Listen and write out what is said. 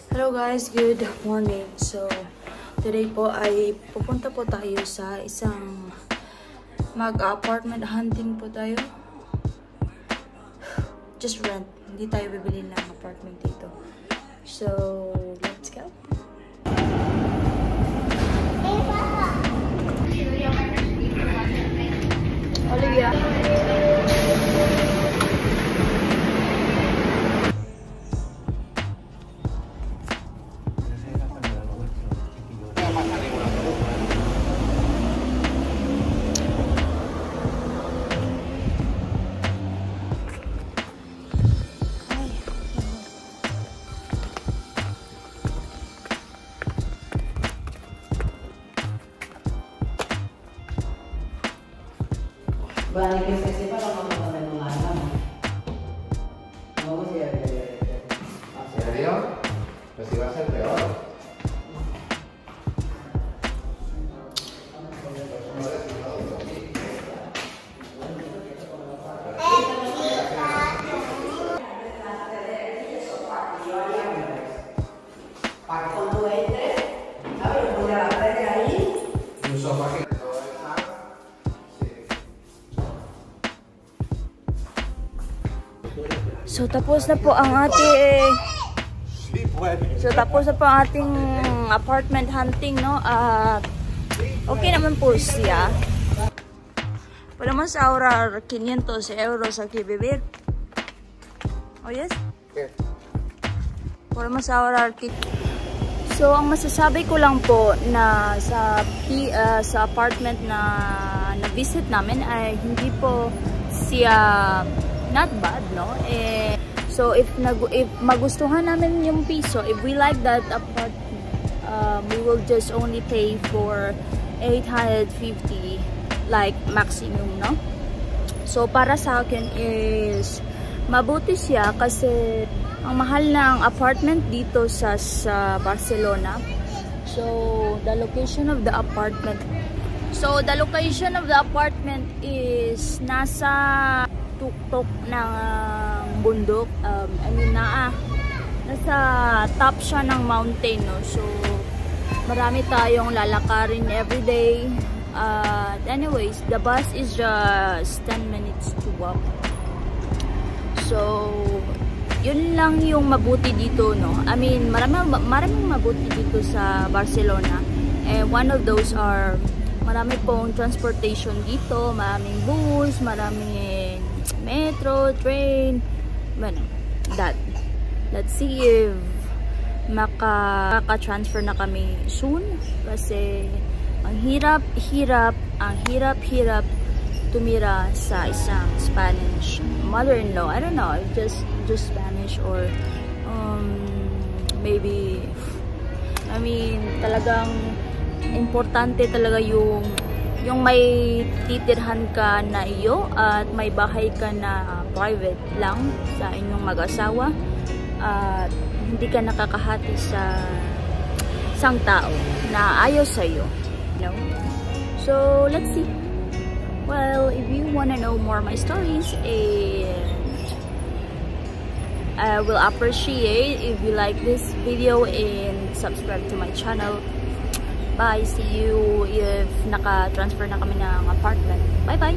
Hello guys, good morning. So, today po ay pupunta po tayo sa isang mag-apartment hunting po tayo. Just rent. Hindi tayo bibili ng apartment dito. So, let's go. Olivia. Balik yung festival ako magkakaroon ng mga alam. Oo, ¿Serio? Pues iba a ser peor. Para cuando entre, ¿sabes? Voy a la pared ahí. Un sofá que... So, tapos na po ang ating apartment hunting, no? Okay naman po siya. Podemos ahorrar 500 euros aquí vivir. ¿Oyes? ¿Qué? Podemos ahorrar. So, ang masasabi ko lang po na sa apartment na visit namin ay hindi po siya not bad, no? So if magustuhan namin yung piso, if we like that apartment, we will just only pay for 850 like maximum, no? So para sa akin is mabuti siya kasi ang mahal ng apartment dito sa Barcelona. So the location of the apartment is nasa tuktok ng bundok. I mean, nasa top siya ng mountain, no? So, marami tayong lalakarin everyday. Anyways, the bus is just 10 minutes to walk. So, yun lang yung mabuti dito, no? I mean, maraming mabuti dito sa Barcelona. And one of those are, marami pong transportation dito, maraming bus, maraming metro, train, bueno, that. Let's see if maka-transfer na kami soon kasi ang hirap tumira sa isang Spanish mother-in-law. I don't know, just Spanish or maybe, I mean, talagang importante talaga yung may titirhan ka na iyo at may bahay ka na private lang sa inyong mag-asawa at hindi ka nakakahati sa isang tao na ayaw sa'yo, you know? So, let's see. Well, if you wanna know more my stories, and I will appreciate if you like this video and subscribe to my channel. Bye! See you if naka-transfer na kami ng apartment. Bye-bye!